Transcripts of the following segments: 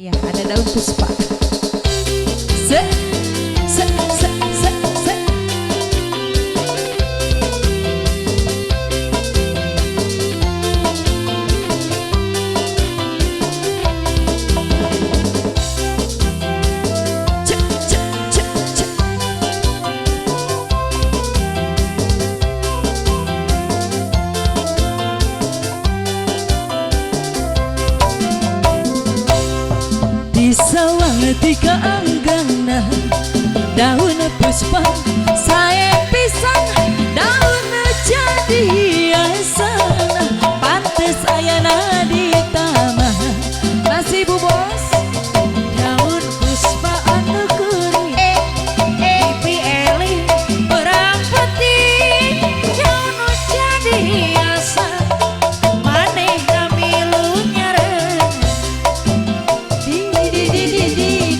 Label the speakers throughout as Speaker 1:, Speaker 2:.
Speaker 1: Ya, ada daun puspa. Se, se, se, se, se. Cek, cek, cek, cek. Di sawang tiga anggana daun puspa saya pisang daun jadi asana pantes ayana di taman nasi bu bos daun puspa anu kuring pipi eli orang putih daun jadi asa maneh kami lu nyaren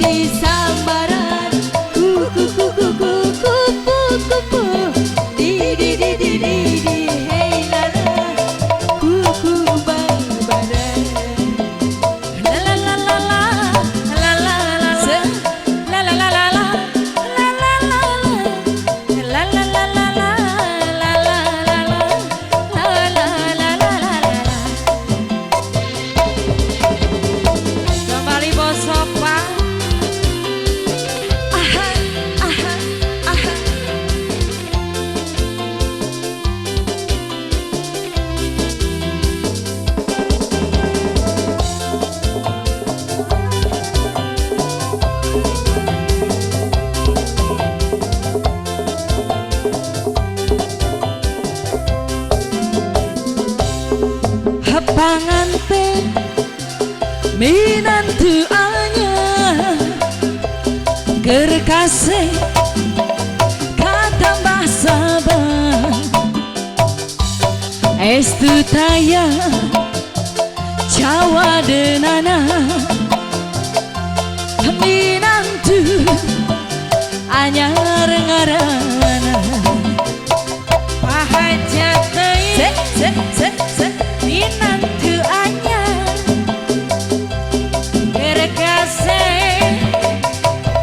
Speaker 1: di sambaran kuku kuku kuku kuku di hey lala kuku bang badan la la la la la la la la la la la la la la la la la la kembali bosok pak. Aha, aha, aha. Panganten minantu anyar gerkase katambah sabar estu taya Jawa denana minantu anyar ngarana pahajat se minantu anyar gerkase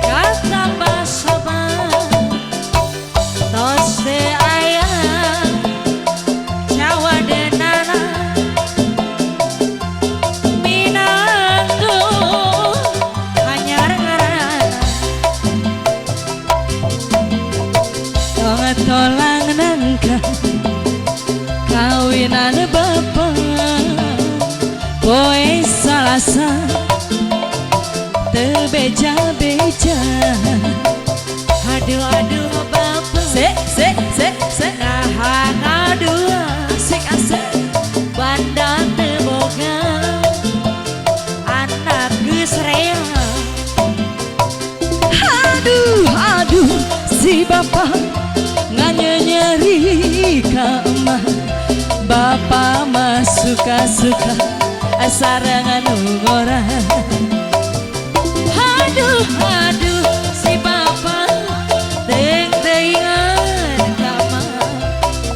Speaker 1: katambah sabar tos teu aya Jawa denana minantu anyar ngarana tong tolang nangka kawinan bapak poe salasa tebeja-beja aduh aduh bapak se nah aduh asik bandang teboga anak geus rea aduh si bapak nganyeri ka emah bapak mah suka-suka sarangan ngorang aduh si bapak teng-tengan kama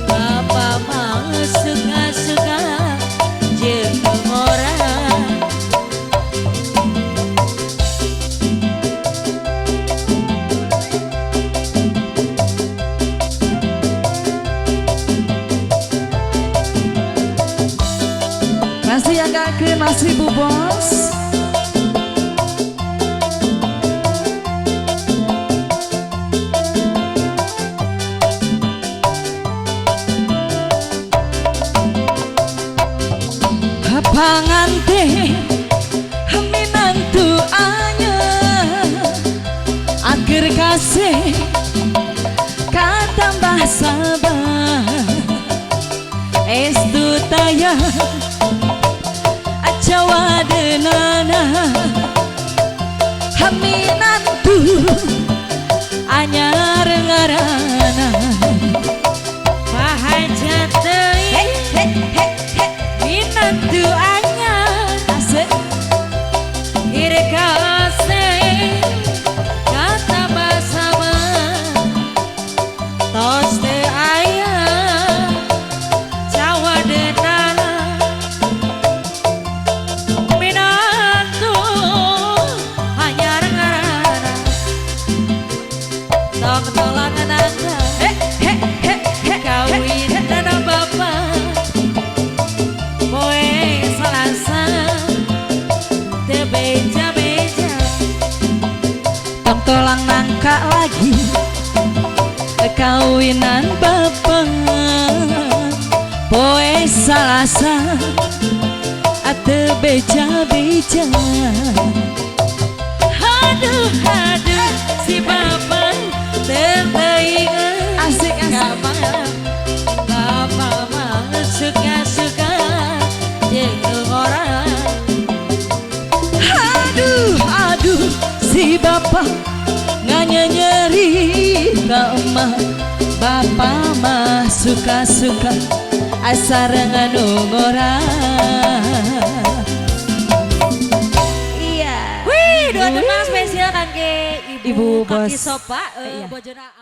Speaker 1: bapak mah suka-suka jeung ngorang masih agak ke masih bu bos. Panganten minantu anyar ager kasih katambah sabar estu taya Jawa denana minantu anyar ngarana pahajat deui minantu anyar asik irkase katambah sabar tos teu aya Jawa denana minantu kawinan bapak poe salasa ate beja-beja. Aduh aduh si bapak terbaik asik bapak mah suka-suka jeung orang. Aduh si bapak nyeri ka emak. Bapak mah suka-suka asar nganu orang. Iya. Wih, dua teman spesial kangge Ibu Kaki Sopa, bojona